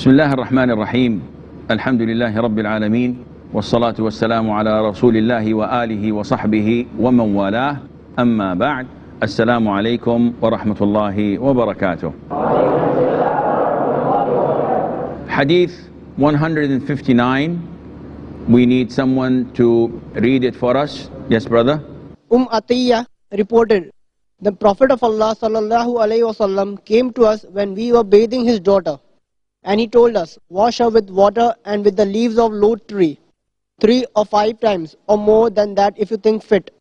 بسم الله الرحمن الرحيم الحمد لله رب العالمين والصلاة والسلام على رسول الله وآله وصحبه ومن والاه أما بعد السلام عليكم ورحمة الله وبركاته. Hadith 159. We need someone to read it for us. Yes, brother. Atiyya reported, the Prophet of Allah sallallahu alaihi wasallam came to us when we were bathing his daughter, and he told us, wash her with water and with the leaves of lote tree, 3 or 5 times or more than that if you think fit,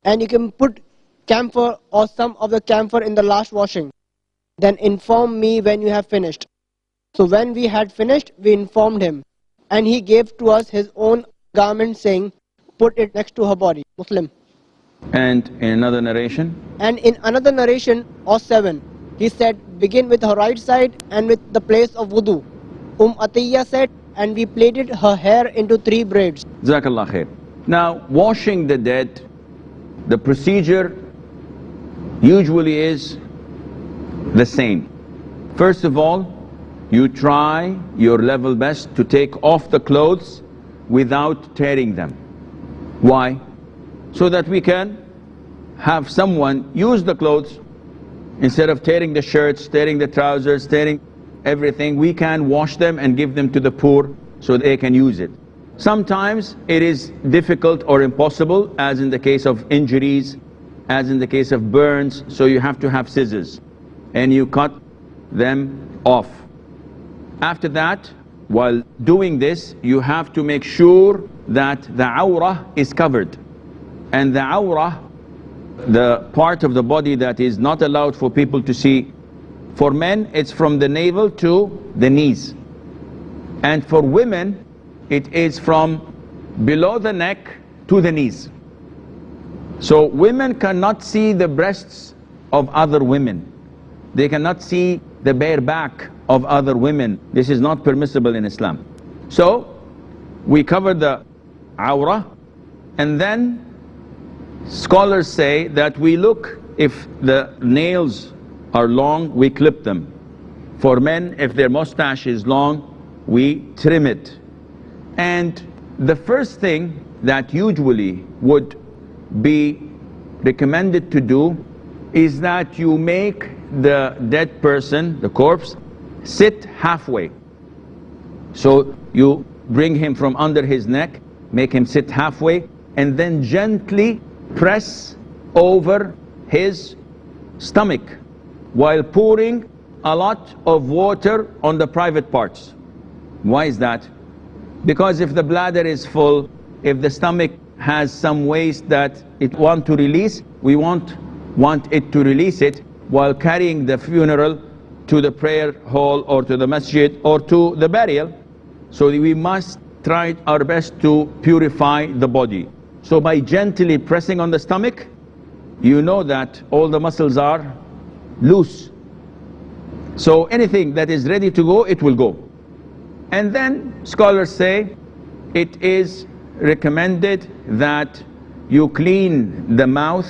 and you can put camphor or some of the camphor in the last washing. Then inform me when you have finished. So when we had finished, we informed him, and he gave to us his own garment, saying, put it next to her body. Muslim. And in another narration? And in another narration, or 7, he said, begin with her right side and with the place of wudu. Atiyya said, and we plaited her hair into 3 braids. Jazakallah khair. Now, washing the dead, the procedure usually is the same. First of all, you try your level best to take off the clothes without tearing them. Why? So that we can have someone use the clothes. Instead of tearing the shirts, tearing the trousers, tearing everything, we can wash them and give them to the poor so they can use it. Sometimes it is difficult or impossible, as in the case of injuries, as in the case of burns, so you have to have scissors and you cut them off. After that, while doing this, you have to make sure that the awrah is covered. And the awrah, the part of the body that is not allowed for people to see, for men it's from the navel to the knees, and for women it is from below the neck to the knees. So women cannot see the breasts of other women, they cannot see the bare back of other women. This is not permissible in Islam. So we cover the awrah, and then scholars say that we look, if the nails are long, we clip them. For men, if their mustache is long, we trim it. And the first thing that usually would be recommended to do is that you make the dead person, the corpse, sit halfway. So you bring him from under his neck, make him sit halfway, and then gently press over his stomach while pouring a lot of water on the private parts. Why is that? Because if the bladder is full, if the stomach has some waste that it wants to release, we won't want it to release it while carrying the funeral to the prayer hall or to the masjid or to the burial. So we must try our best to purify the body. So by gently pressing on the stomach, you know that all the muscles are loose. So anything that is ready to go, it will go. And then scholars say it is recommended that you clean the mouth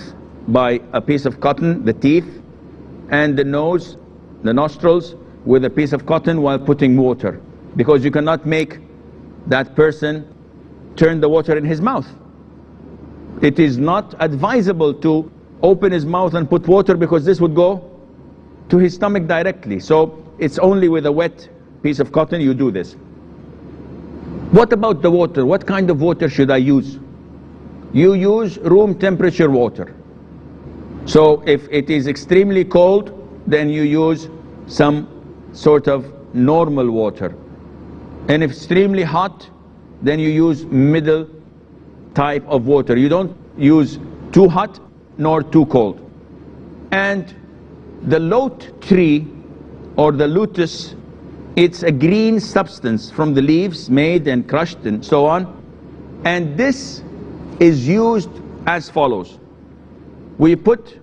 by a piece of cotton, the teeth, and the nose, the nostrils, with a piece of cotton while putting water. Because you cannot make that person turn the water in his mouth. It is not advisable to open his mouth and put water, because this would go to his stomach directly. So it's only with a wet piece of cotton you do this. What about the water? What kind of water should I use? You use room temperature water. So if it is extremely cold, then you use some sort of normal water. And if extremely hot, then you use middle type of water. You don't use too hot nor too cold. And the lote tree or the lotus, it's a green substance from the leaves made and crushed and so on. And this is used as follows. We put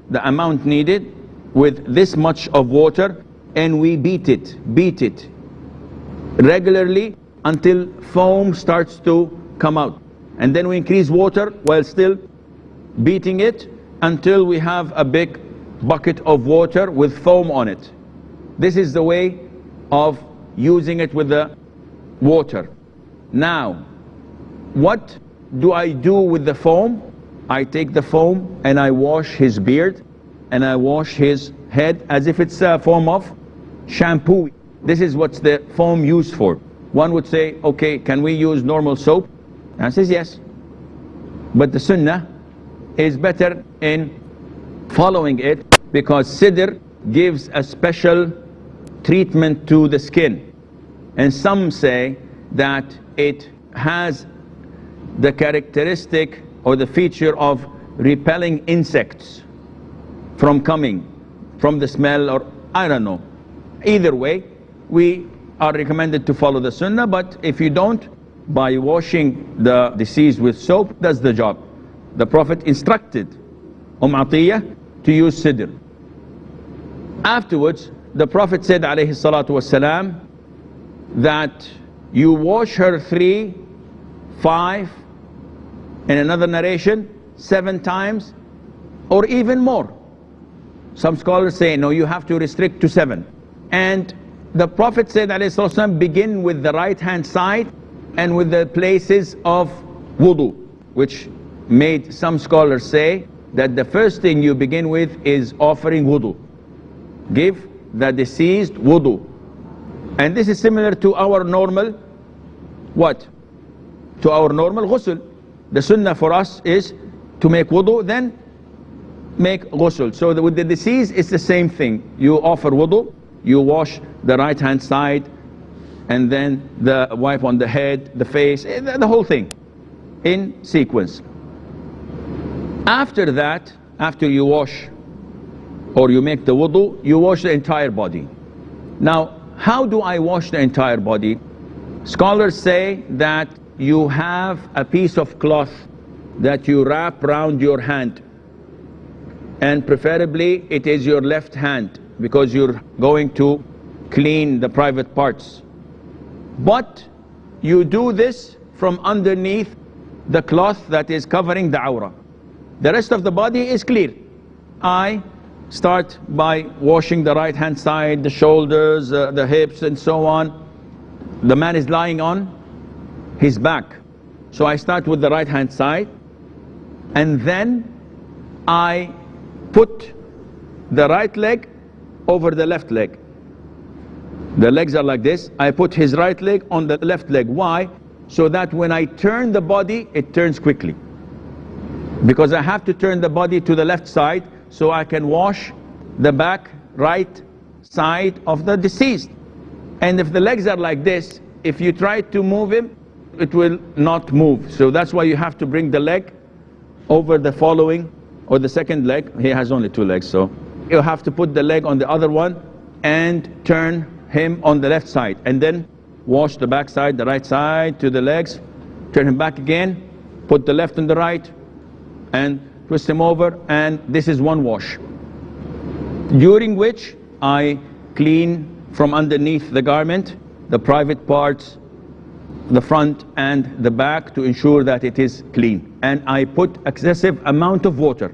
the amount needed with this much of water, and we beat it regularly until foam starts to come out. And then we increase water while still beating it until we have a big bucket of water with foam on it. This is the way of using it with the water. Now, what do I do with the foam? I take the foam and I wash his beard and I wash his head as if it's a form of shampoo. This is what's the foam used for. One would say, okay, can we use normal soap? And I says yes. But the sunnah is better in following it because sidr gives a special treatment to the skin. And some say that it has the characteristic or the feature of repelling insects from coming, from the smell, or I don't know. Either way, we are recommended to follow the sunnah, but if you don't, by washing the deceased with soap, does the job. The Prophet instructed Atiyah to use sidr. Afterwards, the Prophet said, alayhi salatu wasalam, that you wash her 3, 5, in another narration, 7 times, or even more. Some scholars say, no, you have to restrict to 7. And the Prophet said, alayhi salatu wasalam, begin with the right hand side and with the places of wudu, which made some scholars say that the first thing you begin with is offering wudu. Give the deceased wudu. And this is similar to our normal, what? To our normal ghusl. The sunnah for us is to make wudu, then make ghusl. So with the deceased, it's the same thing. You offer wudu, you wash the right hand side, and then the wipe on the head, the face, the whole thing in sequence. After that, after you wash or you make the wudu, you wash the entire body. Now, how do I wash the entire body? Scholars say that you have a piece of cloth that you wrap around your hand, and preferably it is your left hand because you're going to clean the private parts. But you do this from underneath the cloth that is covering the awrah. The rest of the body is clear. I start by washing the right hand side, the shoulders, the hips, and so on. The man is lying on his back, so I start with the right hand side, and then I put the right leg over the left leg. The legs are like this. I put his right leg on the left leg. Why? So that when I turn the body, it turns quickly. Because I have to turn the body to the left side so I can wash the back right side of the deceased. And if the legs are like this, if you try to move him, it will not move. So that's why you have to bring the leg over the following, or the second leg. He has only 2 legs, so you have to put the leg on the other one and turn him on the left side, and then wash the back side, the right side to the legs, turn him back again, put the left and the right, and twist him over, and this is one wash, during which I clean from underneath the garment the private parts, the front and the back, to ensure that it is clean. And I put excessive amount of water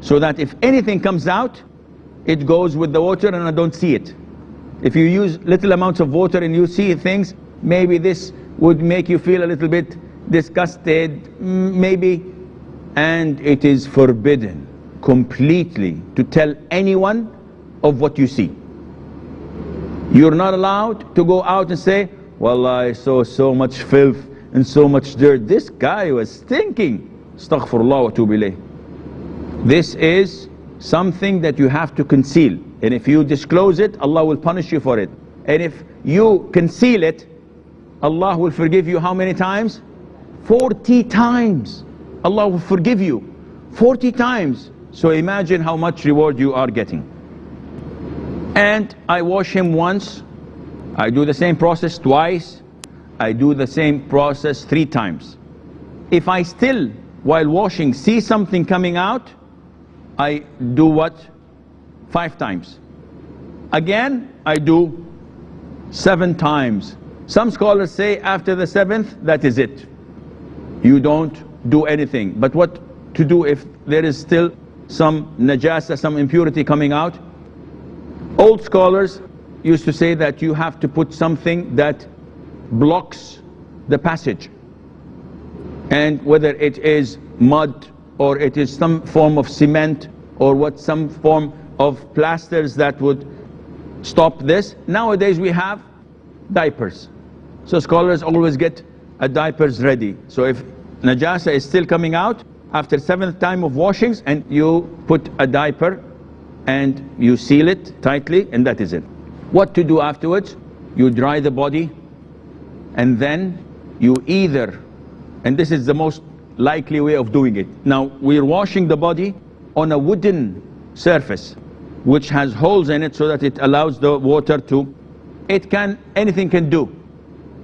so that if anything comes out, it goes with the water and I don't see it. If you use little amounts of water and you see things, maybe this would make you feel a little bit disgusted, maybe. And it is forbidden completely to tell anyone of what you see. You're not allowed to go out and say, well, I saw so much filth and so much dirt. This guy was stinking. Astaghfirullah wa atubu ilayh. This is something that you have to conceal. And if you disclose it, Allah will punish you for it. And if you conceal it, Allah will forgive you how many times? 40 times. Allah will forgive you 40 times. So imagine how much reward you are getting. And I wash him once. I do the same process twice. I do the same process 3 times. If I still, while washing, see something coming out, I do what? 5 times. Again, I do 7 times. Some scholars say after the 7th, that is it. You don't do anything. But what to do if there is still some najasa, some impurity coming out? Old scholars used to say that you have to put something that blocks the passage. And whether it is mud or it is some form of cement or some form of plasters that would stop this. Nowadays we have diapers. So scholars always get a diapers ready. So if najasa is still coming out after 7th time of washings, and you put a diaper and you seal it tightly, and that is it. What to do afterwards? You dry the body, and then you either, and this is the most likely way of doing it. Now we're washing the body on a wooden surface which has holes in it so that it allows the water to, anything can do.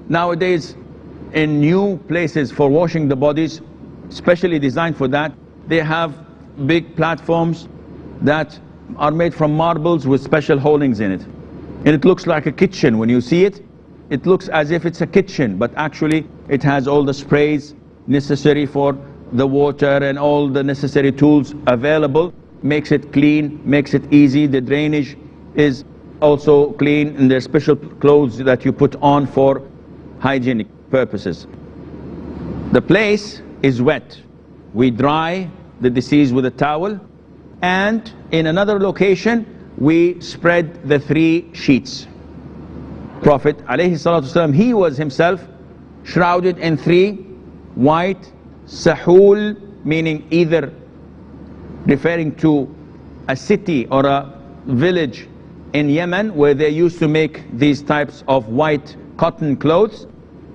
Nowadays in new places for washing the bodies, specially designed for that, they have big platforms that are made from marbles with special holdings in it. And it looks like a kitchen. When you see it, it looks as if it's a kitchen, but actually it has all the sprays necessary for the water and all the necessary tools available. Makes it clean, makes it easy. The drainage is also clean, and there's special clothes that you put on for hygienic purposes. The place is wet. We dry the deceased with a towel, and in another location we spread the 3 sheets. Prophet ﷺ, he was himself shrouded in 3 white sahul, meaning either referring to a city or a village in Yemen where they used to make these types of white cotton clothes,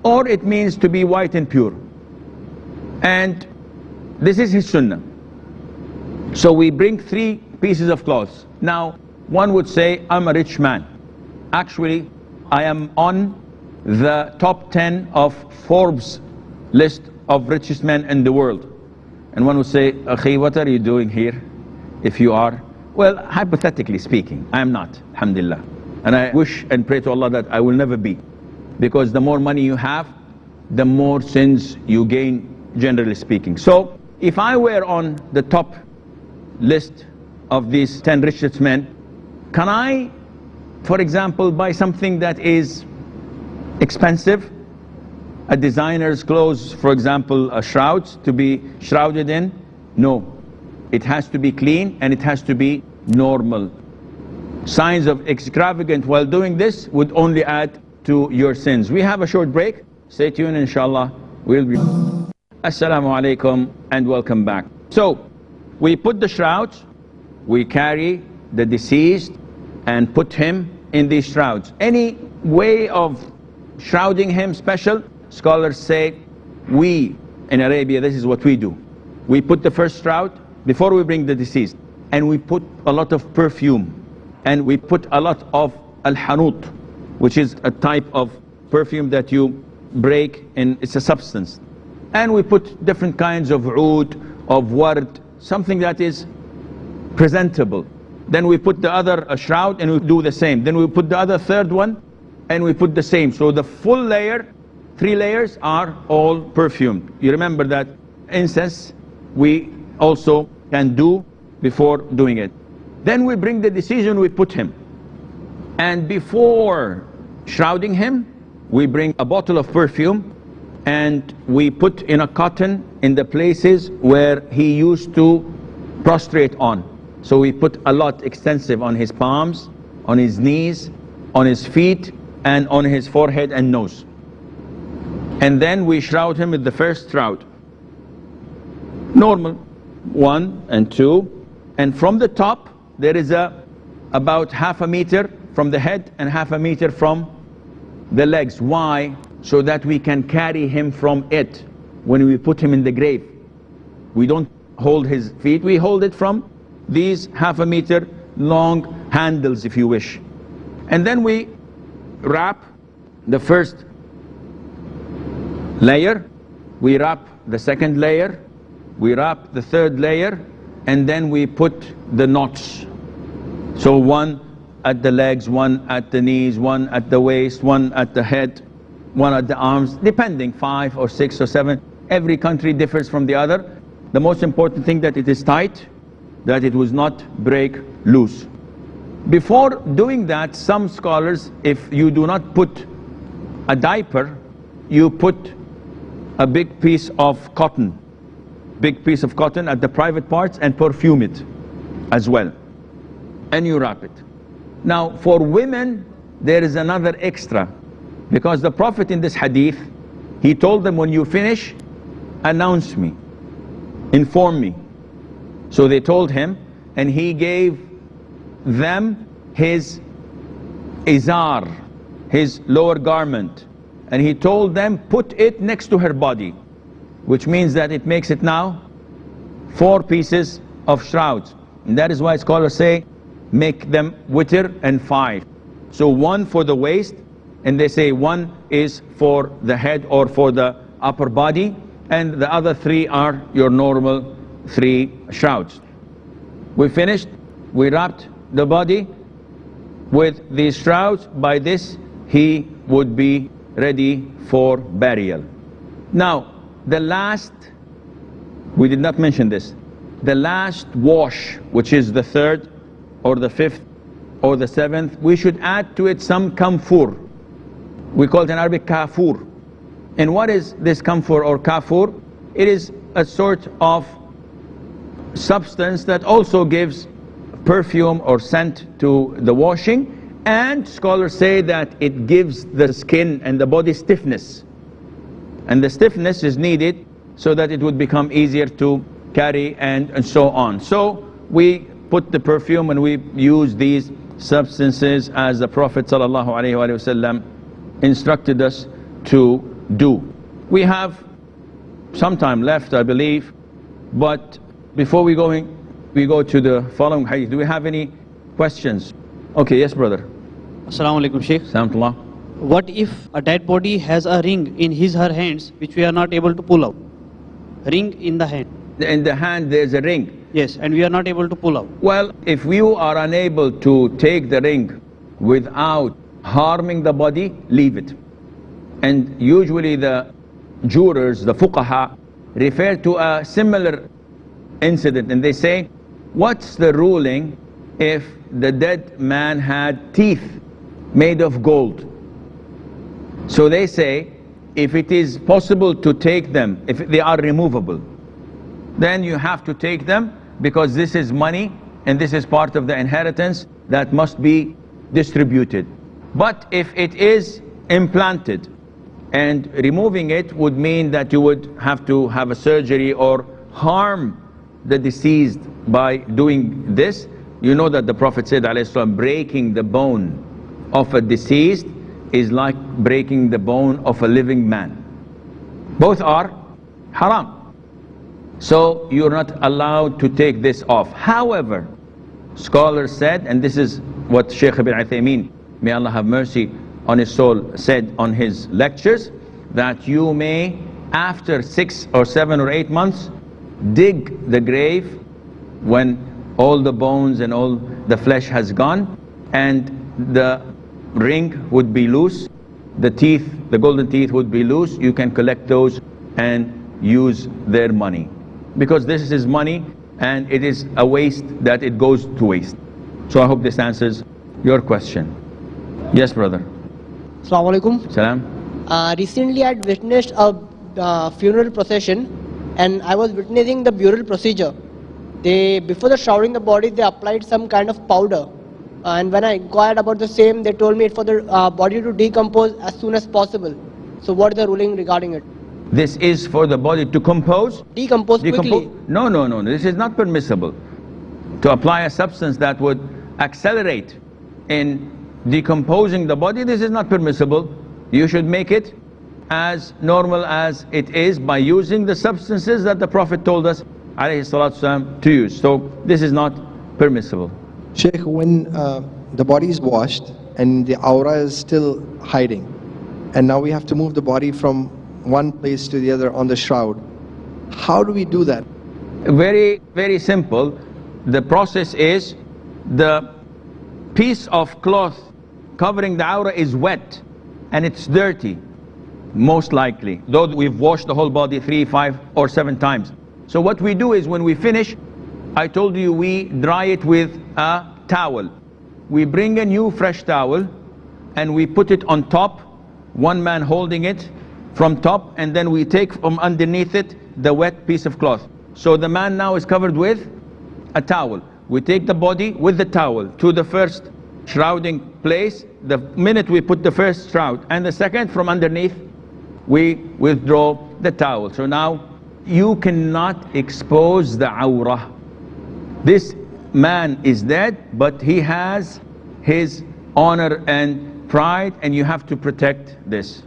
or it means to be white and pure. And this is his sunnah. So we bring 3 pieces of cloths. Now one would say, I'm a rich man. Actually I am on the top 10 of Forbes list of richest men in the world. And one would say, Akhi, what are you doing here if you are? Well, hypothetically speaking, I am not, alhamdulillah. And I wish and pray to Allah that I will never be. Because the more money you have, the more sins you gain, generally speaking. So if I were on the top list of these 10 richest men, can I, for example, buy something that is expensive? A designer's clothes, for example, a shroud to be shrouded in? No. It has to be clean and it has to be normal. Signs of extravagant while doing this would only add to your sins. We have a short break. Stay tuned, inshallah. We'll be... Assalamu alaikum and welcome back. So, we put the shrouds, we carry the deceased and put him in these shrouds. Any way of shrouding him special? Scholars say, we in Arabia, this is what we do. We put the first shroud before we bring the deceased, and we put a lot of perfume, and we put a lot of al-hanut, which is a type of perfume that you break, and it's a substance. And we put different kinds of oud, of ward, something that is presentable. Then we put the other shroud and we do the same. Then we put the other 3rd one and we put the same. So the full layer, 3 layers are all perfumed. You remember that incense we also can do before doing it. Then we bring the deceased and we put him. And before shrouding him, we bring a bottle of perfume and we put in a cotton in the places where he used to prostrate on. So we put a lot extensive on his palms, on his knees, on his feet, and on his forehead and nose. And then we shroud him with the first shroud. Normal, 1 and 2. And from the top, there is about half a meter from the head and half a meter from the legs. Why? So that we can carry him from it when we put him in the grave. We don't hold his feet, we hold it from these half a meter long handles, if you wish. And then we wrap the first layer, we wrap the second layer, we wrap the 3rd layer, and then we put the knots. So 1 at the legs, 1 at the knees, 1 at the waist, 1 at the head, 1 at the arms, depending, 5 or 6 or 7. Every country differs from the other. The most important thing that it is tight, that it was not break loose. Before doing that, some scholars, if you do not put a diaper, you put a big piece of cotton at the private parts and perfume it as well, and you wrap it. Now for women there is another extra, because the Prophet in this hadith, he told them, when you finish, announce me, inform me. So they told him, and he gave them his izar, his lower garment, and he told them, put it next to her body, which means that it makes it now 4 pieces of shrouds. And that is why scholars say, make them witr and 5. So 1 for the waist, and they say 1 is for the head or for the upper body, and the other 3 are your normal 3 shrouds. We finished, we wrapped the body with these shrouds. By this he would be ready for burial. Now the last, we did not mention this, the last wash, which is the 3rd or the 5th or the 7th, we should add to it some camphor. We call it in Arabic kafur. And what is this camphor or kafur? It is a sort of substance that also gives perfume or scent to the washing, and scholars say that it gives the skin and the body stiffness, and the stiffness is needed so that it would become easier to carry and so on. So we put the perfume and we use these substances as the Prophet ﷺ instructed us to do. We have some time left, I believe, but before we go to the following hadith, do we have any questions? Okay, yes brother. Assalamu alaikum, Sheikh. Assalamu. What if a dead body has a ring in her hands which we are not able to pull out? Ring in the hand. In the hand there's a ring. Yes, and we are not able to pull out. Well, if you are unable to take the ring without harming the body, leave it. And usually the jurors, the fuqaha, refer to a similar incident, and they say, what's the ruling if the dead man had teeth made of gold? So they say, if it is possible to take them, if they are removable, then you have to take them, because this is money and this is part of the inheritance that must be distributed. But if it is implanted, and removing it would mean that you would have to have a surgery or harm the deceased by doing this. You know that the Prophet said, ﷺ, breaking the bone of a deceased is like breaking the bone of a living man. Both are haram. So you're not allowed to take this off. However, scholars said, and this is what Shaykh ibn Uthaymeen, may Allah have mercy on his soul, said on his lectures, that you may, after 6 or 7 or 8 months, dig the grave when all the bones and all the flesh has gone, and the ring would be loose, the teeth, the golden teeth would be loose. You can collect those and use their money, because this is money and it is a waste that it goes to waste. So I hope this answers your question. Yes brother. Assalamu alaikum. Salam. Recently I had witnessed a funeral procession, and I was witnessing the burial procedure. Before the showering the body, they applied some kind of powder, and when I inquired about the same, they told me it's for the body to decompose as soon as possible. So what is the ruling regarding it? This is for the body to Decompose quickly. No, this is not permissible. To apply a substance that would accelerate in decomposing the body, this is not permissible. You should make it as normal as it is by using the substances that the Prophet told us ﷺ to use. So this is not permissible. Sheikh, when the body is washed and the aura is still hiding, and now we have to move the body from one place to the other on the shroud, how do we do that? Very, very simple. The process is, the piece of cloth covering the aura is wet and it's dirty, most likely, though we've washed the whole body 3, 5 or 7 times. So what we do is, when we finish, I told you we dry it with a towel, we bring a new fresh towel and we put it on top, one man holding it from top, and then we take from underneath it the wet piece of cloth. So the man now is covered with a towel. We take the body with the towel to the first shrouding place. The minute we put the first shroud and the second, from underneath we withdraw the towel. So now you cannot expose the awrah. This man is dead, but he has his honor and pride, and you have to protect this.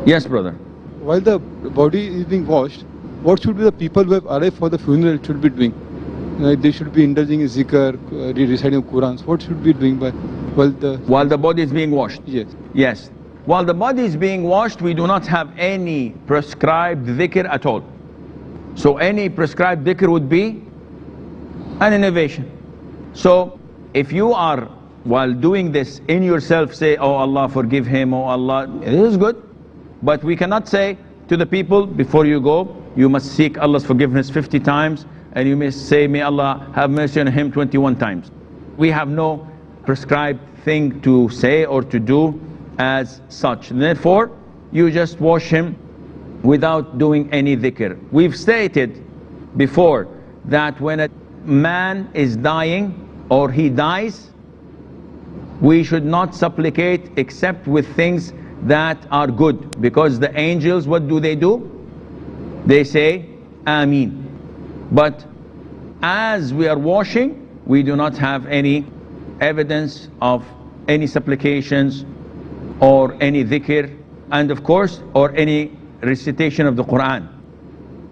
Yes, brother. While the body is being washed, what should be the people who have arrived for the funeral should be doing? Like they should be indulging in zikr, reciting Qurans. What should be doing while the body is being washed? Yes. Yes. While the body is being washed, we do not have any prescribed dhikr at all. So any prescribed dhikr would be an innovation. So if you are, while doing this in yourself, say, oh Allah forgive him, oh Allah, it is good. But we cannot say to the people, before you go, you must seek Allah's forgiveness 50 times, and you must say, may Allah have mercy on him 21 times. We have no prescribed thing to say or to do as such. Therefore, you just wash him without doing any dhikr. We've stated before that when a man is dying or he dies, we should not supplicate except with things that are good, because the angels, what do? They say Ameen. But as we are washing, we do not have any evidence of any supplications or any dhikr, and of course, or any recitation of the Quran.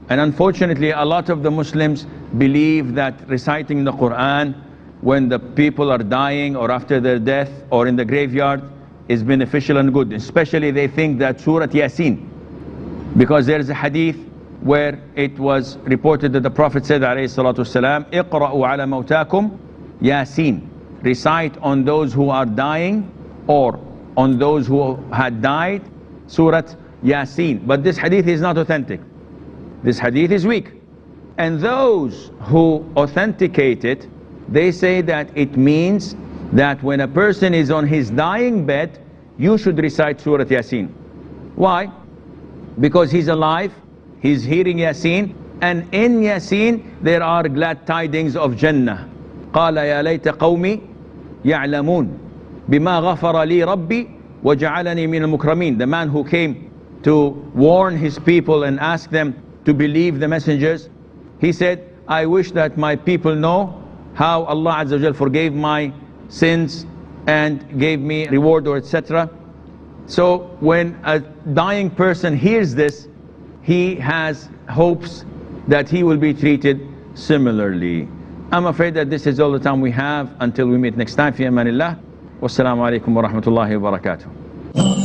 And unfortunately, a lot of the Muslims believe that reciting the Quran when the people are dying or after their death or in the graveyard is beneficial and good. Especially they think that Surah Yasin, because there is a hadith where it was reported that the Prophet said, alayhi salatu wasalam, "Iqra'u ala mawtakum Yasin." Recite on those who are dying or on those who had died, Surah Yasin. But this hadith is not authentic. This hadith is weak. And those who authenticate it, they say that it means that when a person is on his dying bed, you should recite Surah Yasin. Why? Because he's alive, he's hearing Yasin, and in Yasin there are glad tidings of Jannah. قال يا ليت قومي يعلمون بما غفر لي ربي وجعلني من المكرمين. The man who came to warn his people and ask them to believe the messengers, he said, I wish that my people know how Allah Azza wa Jal forgave my sins and gave me reward or etc. So when a dying person hears this, he has hopes that he will be treated similarly. I'm afraid that this is all the time we have until we meet next time. Fi amanillah. Wassalamu alaikum wa rahmatullahi wa barakatuh.